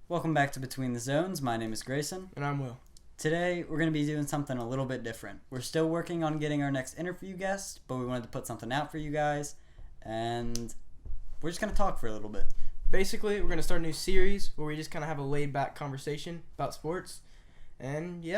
Welcome back to Between the Zones. My name is Grayson. And I'm Will. Today, we're going to be doing something a little bit different. We're still working on getting our next interview guest, but we wanted to put something out for you guys, and we're just going to talk for a little bit. Basically, we're going to start a new series where we just kind of have a laid-back conversation about sports. And you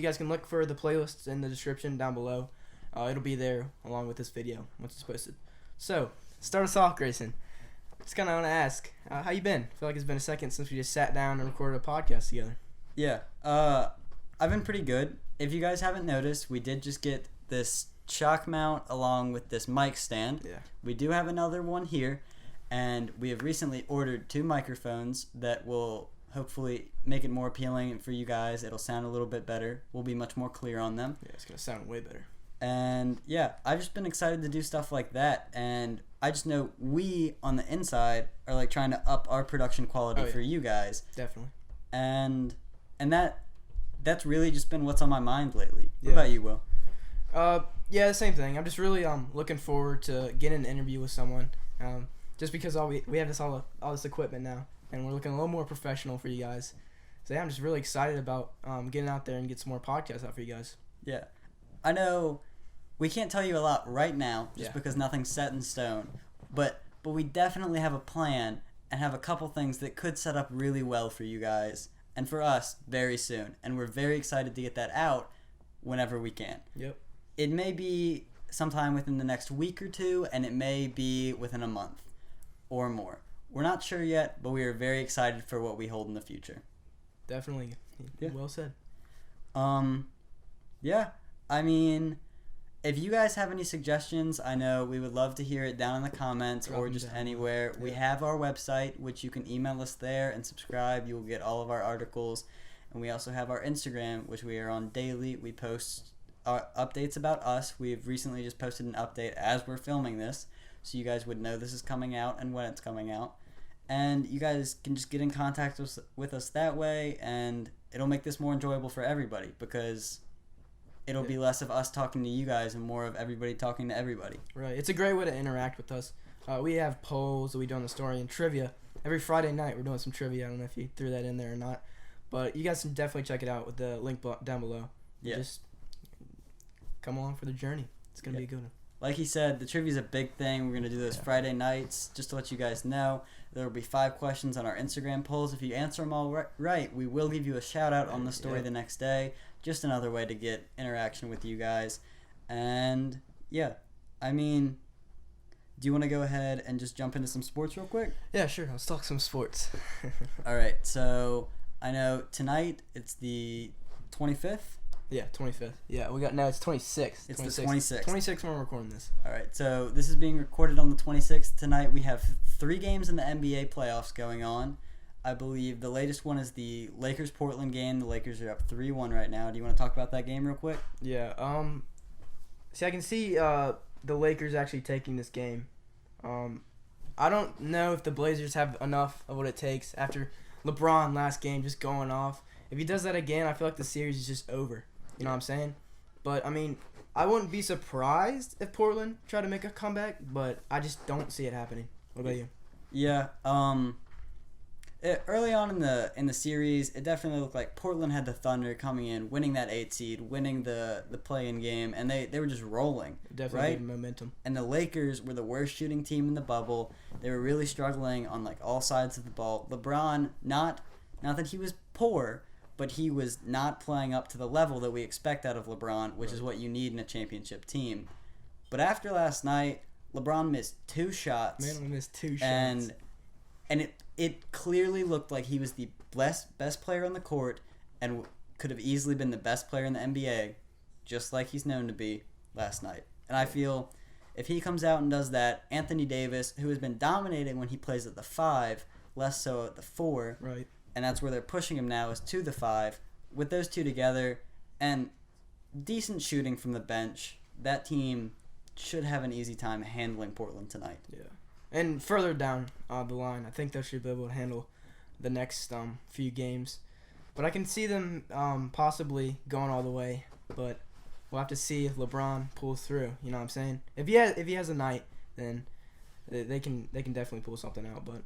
guys can look for the playlists in the description down below. It'll be there along with this video once it's posted. So, start us off, Grayson. Just kind of want to ask, how you been? I feel like it's been a second since we just sat down and recorded a podcast together. Yeah, I've been pretty good. If you guys haven't noticed, we did just get this shock mount along with this mic stand. Yeah. We do have another one here, and we have recently ordered 2 microphones that will hopefully make it more appealing for you guys. It'll sound a little bit better. We'll be much more clear on them. Yeah, it's going to sound way better. And I've just been excited to do stuff like that, and I just know we on the inside are like trying to up our production quality for you guys. Definitely. And that's really just been what's on my mind lately. Yeah. What about you, Will? The same thing. I'm just really looking forward to getting an interview with someone. Just because we have all this equipment now, and we're looking a little more professional for you guys. So I'm just really excited about getting out there and get some more podcasts out for you guys. Yeah, I know we can't tell you a lot right now just because nothing's set in stone, but we definitely have a plan and have a couple things that could set up really well for you guys and for us very soon, and we're very excited to get that out whenever we can. Yep. It may be sometime within the next week or two, and it may be within a month or more. We're not sure yet, but we are very excited for what we hold in the future. Definitely. Yeah. Well said. I mean, if you guys have any suggestions, I know we would love to hear it down in the comments or just anywhere. Yeah. We have our website, which you can email us there and subscribe. You will get all of our articles. And we also have our Instagram, which we are on daily. We post our updates about us. We've recently just posted an update as we're filming this, so you guys would know this is coming out and when it's coming out. And you guys can just get in contact with us that way, and it'll make this more enjoyable for everybody because it'll be less of us talking to you guys and more of everybody talking to everybody. Right. It's a great way to interact with us. We have polls that we do on the story and trivia. Every Friday night we're doing some trivia. I don't know if you threw that in there or not. But you guys can definitely check it out with the link down below. Yeah. Just come along for the journey. It's going to be a good one. Like he said, the trivia is a big thing. We're going to do those Friday nights. Just to let you guys know, there will be 5 questions on our Instagram polls. If you answer them all right, we will give you a shout-out on the story the next day. Just another way to get interaction with you guys. And, I mean, do you want to go ahead and just jump into some sports real quick? Yeah, sure. Let's talk some sports. All right, so I know tonight it's the 25th. Yeah, 25th. Yeah, it's 26th. It's 26th. The 26th. 26th when we're recording this. All right, so this is being recorded on the 26th. Tonight we have 3 games in the NBA playoffs going on. I believe the latest one is the Lakers-Portland game. The Lakers are up 3-1 right now. Do you want to talk about that game real quick? Yeah. I can see the Lakers actually taking this game. I don't know if the Blazers have enough of what it takes after LeBron last game just going off. If he does that again, I feel like the series is just over. You know what I'm saying? But, I mean, I wouldn't be surprised if Portland tried to make a comeback, but I just don't see it happening. What about you? Yeah, early on in the series, it definitely looked like Portland had the Thunder coming in, winning that 8 seed, winning the play-in game, and they were just rolling. Definitely right? Momentum. And the Lakers were the worst shooting team in the bubble. They were really struggling on like all sides of the ball. LeBron, not that he was poor, but he was not playing up to the level that we expect out of LeBron, which is what you need in a championship team. But after last night, LeBron missed 2 shots. Man, we missed 2 shots. And it clearly looked like he was the best player on the court and could have easily been the best player in the NBA, just like he's known to be last night. And I feel if he comes out and does that, Anthony Davis, who has been dominating when he plays at the 5, less so at the 4, right? And that's where they're pushing him now is to the 5. With those 2 together and decent shooting from the bench, that team should have an easy time handling Portland tonight. Yeah. And further down the line, I think they should be able to handle the next few games. But I can see them possibly going all the way. But we'll have to see if LeBron pulls through. You know what I'm saying? If he has a night, then they can definitely pull something out. But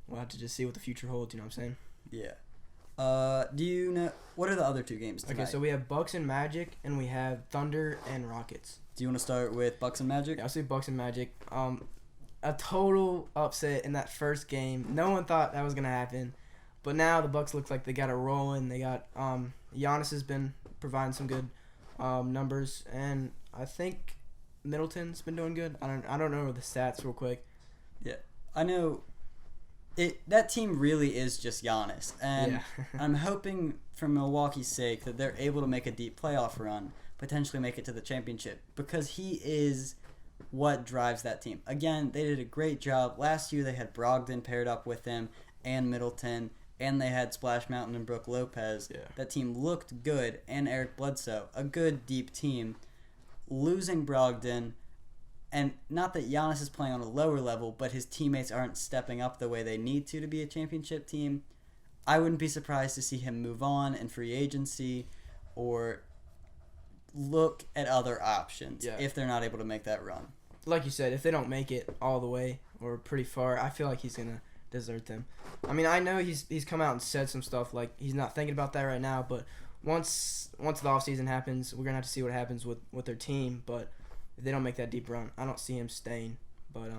we'll have to just see what the future holds. You know what I'm saying? Yeah. Do you know what are the other two games tonight? Okay, so we have Bucks and Magic, and we have Thunder and Rockets. Do you want to start with Bucks and Magic? Yeah, I'll say Bucks and Magic. A total upset in that first game. No one thought that was gonna happen, but now the Bucks look like they got it rolling. They got Giannis has been providing some good numbers, and I think Middleton's been doing good. I don't know the stats real quick. Yeah, I know. That team really is just Giannis, and I'm hoping for Milwaukee's sake that they're able to make a deep playoff run, potentially make it to the championship, because he is what drives that team. Again, they did a great job. Last year they had Brogdon paired up with him and Middleton, and they had Splash Mountain and Brook Lopez. Yeah. That team looked good, and Eric Bledsoe, a good deep team. Losing Brogdon, and not that Giannis is playing on a lower level, but his teammates aren't stepping up the way they need to be a championship team. I wouldn't be surprised to see him move on in free agency or look at other options if they're not able to make that run. Like you said, if they don't make it all the way or pretty far, I feel like he's going to desert them. I mean, I know he's come out and said some stuff like he's not thinking about that right now, but once the offseason happens, we're going to have to see what happens with their team, but if they don't make that deep run, I don't see him staying. But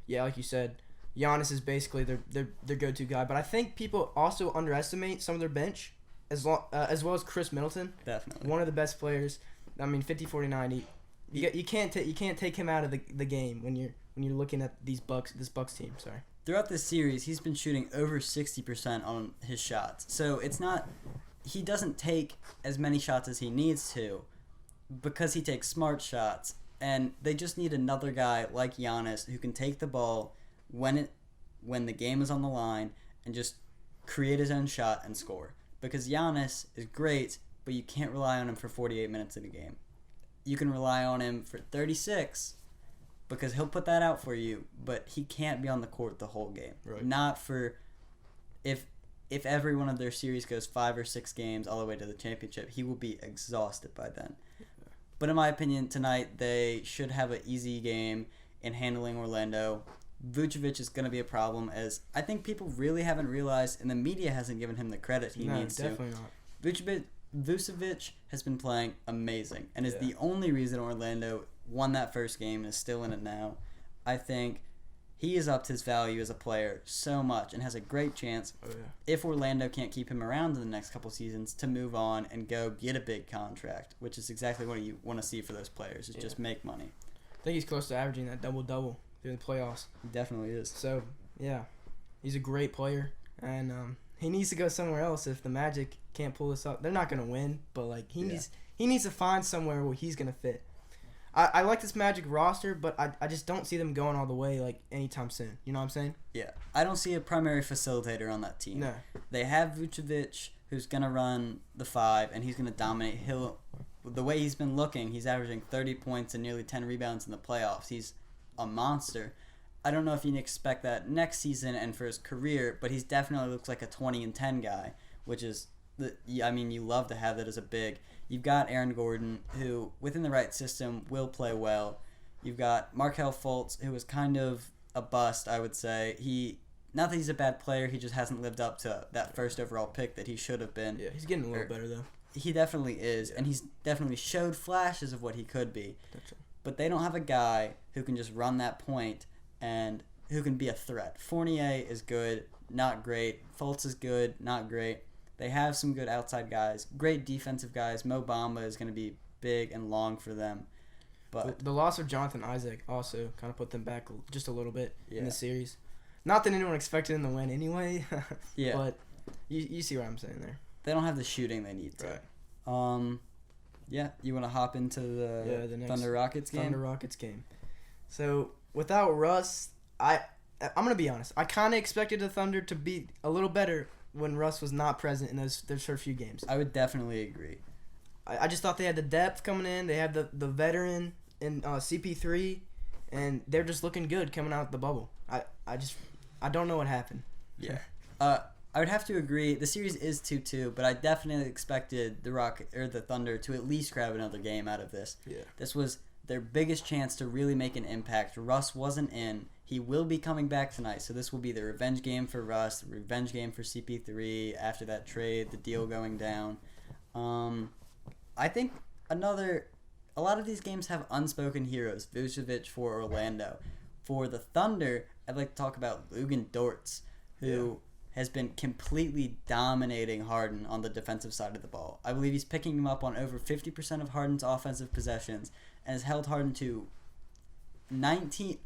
yeah, like you said, Giannis is basically their go-to guy. But I think people also underestimate some of their bench, as well as Chris Middleton. Definitely one of the best players. I mean, 50, 40, 90. You can't take him out of the game when you're looking at this Bucks team. Sorry. Throughout this series, he's been shooting over 60% on his shots. So it's not he doesn't take as many shots as he needs to, because he takes smart shots, and they just need another guy like Giannis who can take the ball when the game is on the line and just create his own shot and score. Because Giannis is great, but you can't rely on him for 48 minutes in a game. You can rely on him for 36 because he'll put that out for you, but he can't be on the court the whole game. Right. Not for if every one of their series goes 5 or 6 games all the way to the championship, he will be exhausted by then. But in my opinion, tonight they should have an easy game in handling Orlando. Vucevic is going to be a problem, as I think people really haven't realized, and the media hasn't given him the credit he needs to. No, definitely not. Vucevic has been playing amazing, and is the only reason Orlando won that first game and is still in it now. I think he has upped his value as a player so much and has a great chance, if Orlando can't keep him around in the next couple seasons, to move on and go get a big contract, which is exactly what you want to see for those players, is just make money. I think he's close to averaging that double-double during the playoffs. He definitely is. So, yeah, he's a great player, and he needs to go somewhere else if the Magic can't pull this up. They're not going to win, but like he needs to find somewhere where he's going to fit. I like this Magic roster, but I just don't see them going all the way like anytime soon. You know what I'm saying? Yeah. I don't see a primary facilitator on that team. No. They have Vucevic, who's going to run the 5, and he's going to dominate. The way he's been looking, he's averaging 30 points and nearly 10 rebounds in the playoffs. He's a monster. I don't know if you can expect that next season and for his career, but he's definitely looks like a 20-10 guy, which is, you love to have that as a big. You've got Aaron Gordon, who, within the right system, will play well. You've got Markelle Fultz, who is kind of a bust, I would say. Not that he's a bad player, he just hasn't lived up to that first overall pick that he should have been. Yeah, he's getting a little better, though. He definitely is, and he's definitely showed flashes of what he could be. But they don't have a guy who can just run that point and who can be a threat. Fournier is good, not great. Fultz is good, not great. They have some good outside guys, great defensive guys. Mo Bamba is going to be big and long for them. But the loss of Jonathan Isaac also kind of put them back just a little bit in the series. Not that anyone expected them to win anyway, but you see what I'm saying there. They don't have the shooting they need to. Right. You want to hop into the next Thunder Rockets game? Thunder Rockets game. So without Russ, I'm gonna be honest. I kind of expected the Thunder to be a little better when Russ was not present in those first few games. I would definitely agree. I just thought they had the depth coming in. They had the veteran in CP3, and they're just looking good coming out the bubble. I don't know what happened. Yeah. I would have to agree. The series is 2-2, but I definitely expected the Thunder to at least grab another game out of this. Yeah. This was their biggest chance to really make an impact. Russ wasn't in. He will be coming back tonight, so this will be the revenge game for Russ, the revenge game for CP3 after that trade, the deal going down. I think a lot of these games have unspoken heroes. Vucevic for Orlando. For the Thunder, I'd like to talk about Lugan Dortz, who has been completely dominating Harden on the defensive side of the ball. I believe he's picking him up on over 50% of Harden's offensive possessions and has held Harden to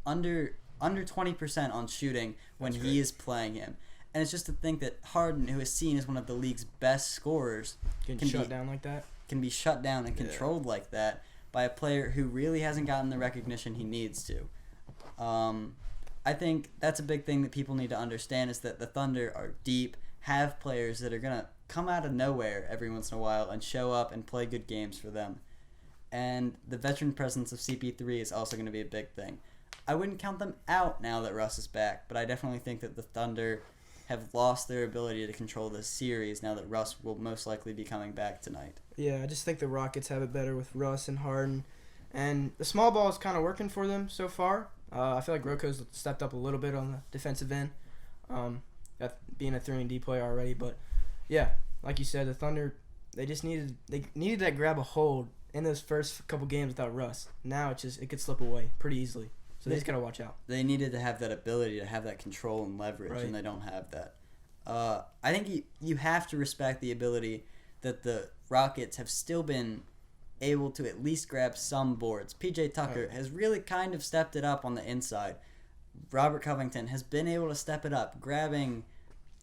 under 20% on shooting when he is playing him. And it's just to think that Harden, who is seen as one of the league's best scorers, can be shut down like that. Can be shut down and controlled like that by a player who really hasn't gotten the recognition he needs to. I think that's a big thing that people need to understand is that the Thunder are deep, have players that are going to come out of nowhere every once in a while and show up and play good games for them. And the veteran presence of CP3 is also going to be a big thing. I wouldn't count them out now that Russ is back, but I definitely think that the Thunder have lost their ability to control this series now that Russ will most likely be coming back tonight. Yeah, I just think the Rockets have it better with Russ and Harden. And the small ball is kind of working for them so far. I feel like Rocco's stepped up a little bit on the defensive end, being a 3-and-D player already. But, yeah, like you said, the Thunder, they needed that grab a hold in those first couple games without Russ. Now it could slip away pretty easily. So they just got to watch out. They needed to have that ability to have that control and leverage, and they don't have that. I think you have to respect the ability that the Rockets have still been able to at least grab some boards. PJ Tucker has really kind of stepped it up on the inside. Robert Covington has been able to step it up, grabbing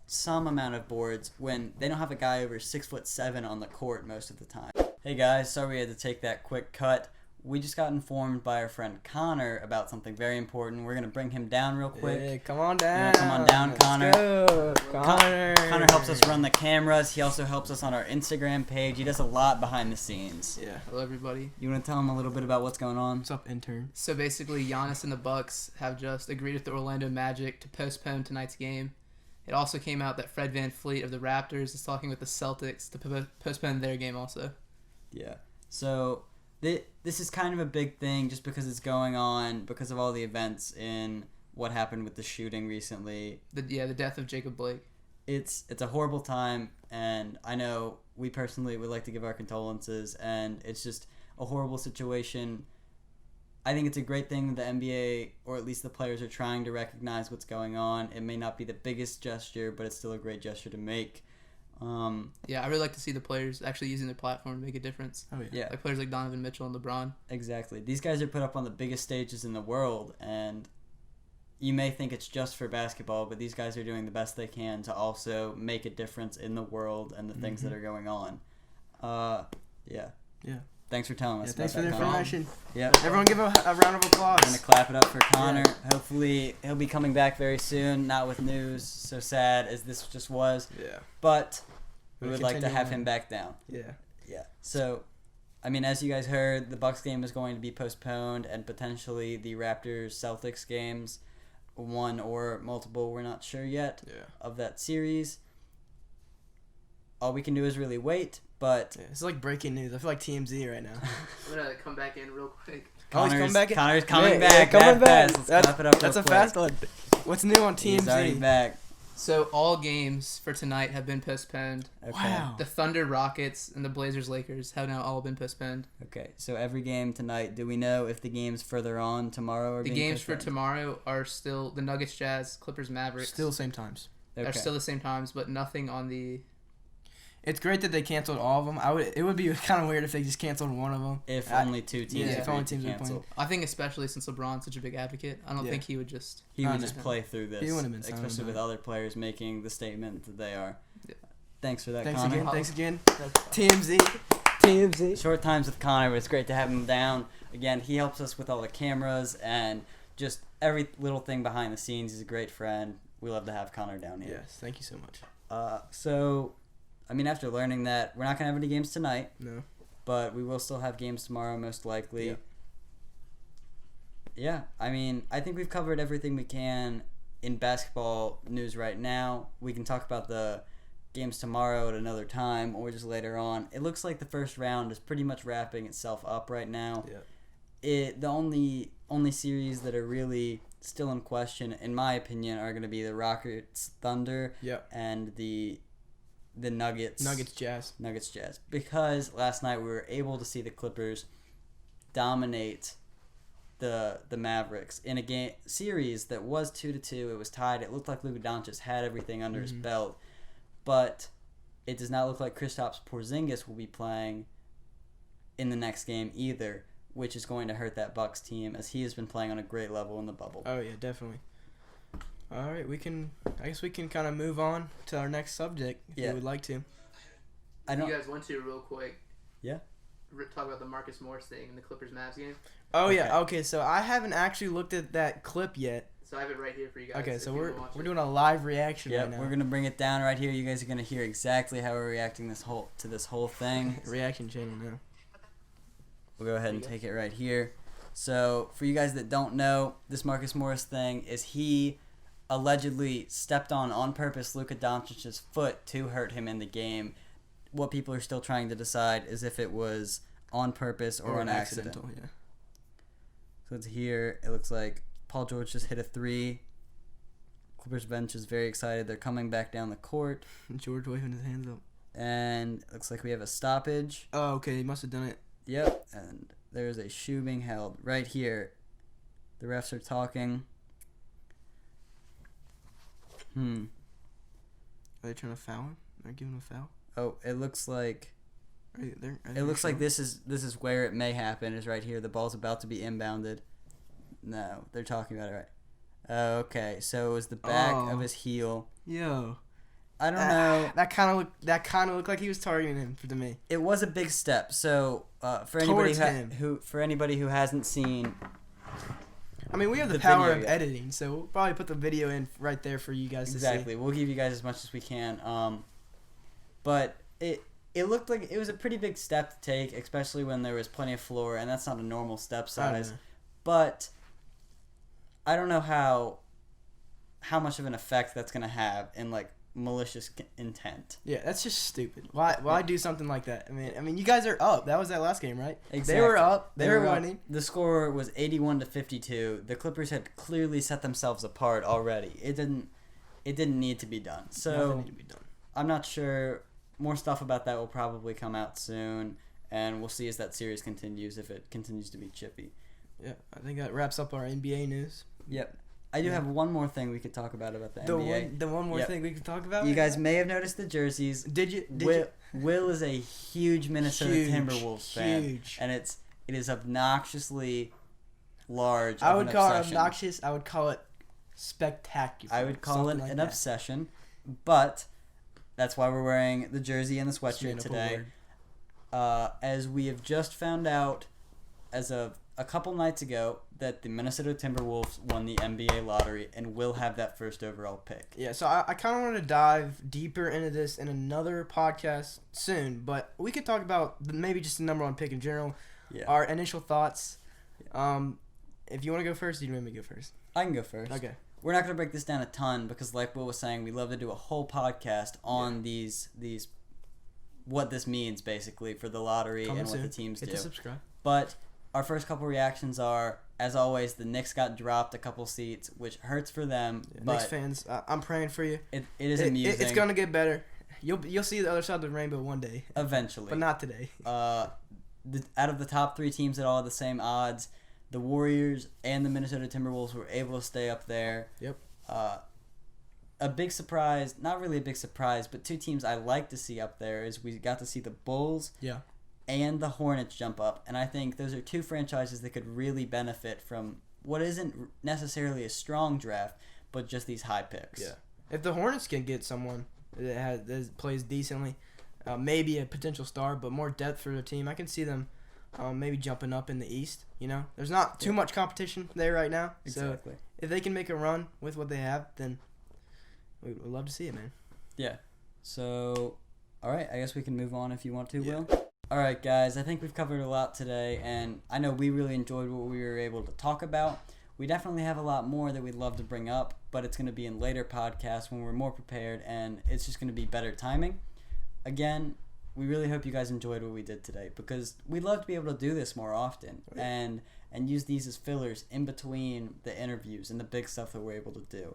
some amount of boards when they don't have a guy over 6'7" on the court most of the time. Hey guys, sorry we had to take that quick cut. We just got informed by our friend Connor about something very important. We're going to bring him down real quick. Hey, come on down. Come on down, Connor. Let's go. Connor helps us run the cameras. He also helps us on our Instagram page. He does a lot behind the scenes. Yeah. Hello, everybody. You want to tell him a little bit about what's going on? What's up, intern? So basically, Giannis and the Bucks have just agreed with the Orlando Magic to postpone tonight's game. It also came out that Fred VanVleet of the Raptors is talking with the Celtics to postpone their game also. Yeah. So this is kind of a big thing just because it's going on because of all the events in what happened with the shooting recently. The death of Jacob Blake. It's a horrible time, and I know we personally would like to give our condolences, and it's just a horrible situation. I think it's a great thing that the NBA, or at least the players, are trying to recognize what's going on. It may not be the biggest gesture, but it's still a great gesture to make. I really like to see the players actually using their platform to make a difference. Oh, yeah. Like players like Donovan Mitchell and LeBron. Exactly. These guys are put up on the biggest stages in the world, and you may think it's just for basketball, but these guys are doing the best they can to also make a difference in the world and the things that are going on. Yeah. Thanks for telling us. Thanks for the information. Yeah. Everyone give a round of applause. I'm going to clap it up for Connor. Yeah. Hopefully he'll be coming back very soon, not with news so sad as this just was. Yeah. But we would like to have him back down. Yeah. So, I mean, as you guys heard, the Bucks game is going to be postponed, and potentially the Raptors-Celtics games, one or multiple, we're not sure yet, of that series. All we can do is really wait, but... Yeah, it's like breaking news. I feel like TMZ right now. I'm going to come back in real quick. Connor's coming back. Coming back. Let's clap it up That's real a quick. fast one. What's new on TMZ? He's already back. So all games for tonight have been postponed. Okay. Wow. The Thunder, Rockets, and the Blazers, Lakers have now all been postponed. Okay, so every game tonight, do we know if the games further on tomorrow are The being games postponed? for tomorrow are still the Nuggets, Jazz, Clippers, Mavericks. Still same times. Okay. Are still the same times, but nothing on the... It's great that they canceled all of them. It would be kind of weird if they just canceled one of them. If only two teams if only teams were cancel. I think especially since LeBron's such a big advocate, I don't think he would just... He would just play through this, He wouldn't have been especially with other players making the statement that they are. Yeah. Thanks for that, Thanks Connor. again. TMZ. Short times with Connor, but it's great to have him down. Again, he helps us with all the cameras and just every little thing behind the scenes. He's a great friend. We love to have Connor down here. Yes, thank you so much. So, I mean, after learning that, we're not going to have any games tonight. No. But we will still have games tomorrow, most likely. Yeah, I mean, I think we've covered everything we can in basketball news right now. We can talk about the games tomorrow at another time or just later on. It looks like the first round is pretty much wrapping itself up right now. Yeah. The only series that are really still in question, in my opinion, are going to be the Rockets, Thunder, and the Nuggets. Nuggets, Jazz. Because last night we were able to see the Clippers dominate the Mavericks in a series that was 2-2. It was tied. It looked like Luka Doncic had everything under his belt, but it does not look like Kristaps Porzingis will be playing in the next game either, which is going to hurt that Bucks team as he has been playing on a great level in the bubble. Oh yeah, definitely. All right, I guess we can kind of move on to our next subject if you would like to. You guys want to real quick? Yeah. Talk about the Marcus Morris thing in the Clippers-Mavs game. Oh yeah, okay. So I haven't actually looked at that clip yet. So I have it right here for you guys. Okay, so we're doing a live reaction right now. We're gonna bring it down right here. You guys are gonna hear exactly how we're reacting to this whole thing. Reaction channel now. We'll go ahead and take it right here. So for you guys that don't know, this Marcus Morris thing is he allegedly stepped on purpose Luka Doncic's foot to hurt him in the game. What people are still trying to decide is if it was on purpose or an accident. Yeah. So it's here. It looks like Paul George just hit a 3. Clippers bench is very excited. They're coming back down the court. George waving his hands up. And it looks like we have a stoppage. Oh, okay. He must have done it. Yep. And there's a shoe being held right here. The refs are talking. Are they trying to foul him? They're giving him a foul? Oh, it looks like... It looks like this is where it may happen, is right here. The ball's about to be inbounded. No, they're talking about it right. Okay, so it was the back of his heel. Yo. I don't know. That kind of looked like he was targeting him to me. It was a big step. So for anybody who hasn't seen, I mean, we have the power of editing, so we'll probably put the video in right there for you guys to see. Exactly. We'll give you guys as much as we can. But it looked like it was a pretty big step to take, especially when there was plenty of floor, and that's not a normal step size. But I don't know how much of an effect that's going to have in like malicious intent. Yeah, that's just stupid. Why do something like that? I mean, you guys are up. That was that last game, right? Exactly. They were up. They were winning. The score was 81-52. The Clippers had clearly set themselves apart already. It didn't need to be done. So nothing needed to be done. I'm not sure. More stuff about that will probably come out soon, and we'll see as that series continues if it continues to be chippy. Yeah, I think that wraps up our NBA news. Yep. I do have one more thing we could talk about the NBA. The one more thing we could talk about? You guys may have noticed the jerseys. Did you? Will is a huge Minnesota Timberwolves fan. And it is obnoxiously large. I would call it obnoxious. I would call it spectacular. I would call it an obsession. But that's why we're wearing the jersey and the sweatshirt today. As we have just found out as of a couple nights ago that the Minnesota Timberwolves won the NBA lottery and will have that first overall pick. Yeah, so I kind of want to dive deeper into this in another podcast soon, but we could talk about maybe just the number one pick in general, our initial thoughts. If you want to go first, you want me to go first? I can go first. Okay. We're not going to break this down a ton because like Will was saying, we love to do a whole podcast on these what this means basically for the lottery and what the teams do. Hit the subscribe. But our first couple reactions are, as always, the Knicks got dropped a couple seats, which hurts for them. Yeah, but Knicks fans, I'm praying for you. It is amusing. It's gonna get better. You'll see the other side of the rainbow one day. Eventually, but not today. Out of the top 3 teams that all had the same odds, the Warriors and the Minnesota Timberwolves were able to stay up there. Yep. A big surprise, not really a big surprise, but 2 teams I like to see up there is we got to see the Bulls. Yeah. And the Hornets jump up. And I think those are 2 franchises that could really benefit from what isn't necessarily a strong draft, but just these high picks. Yeah. If the Hornets can get someone that plays decently, maybe a potential star, but more depth for their team, I can see them maybe jumping up in the East. You know, there's not too much competition there right now. Exactly. So if they can make a run with what they have, then we'd love to see it, man. Yeah. So, all right. I guess we can move on if you want to, Will. All right, guys, I think we've covered a lot today, and I know we really enjoyed what we were able to talk about. We definitely have a lot more that we'd love to bring up, but it's going to be in later podcasts when we're more prepared, and it's just going to be better timing. Again, we really hope you guys enjoyed what we did today, because we'd love to be able to do this more often. And and use these as fillers in between the interviews and the big stuff that we're able to do.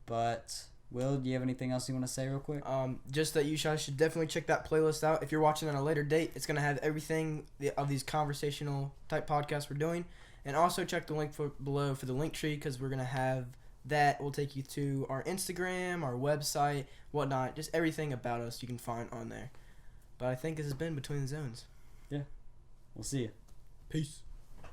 But Will, do you have anything else you want to say real quick? Just that you guys should definitely check that playlist out. If you're watching on a later date, it's going to have everything of these conversational type podcasts we're doing. And also check the link below for the link tree, because we're going to have that. Will take you to our Instagram, our website, whatnot. Just everything about us you can find on there. But I think this has been Between the Zones. Yeah. We'll see you. Peace.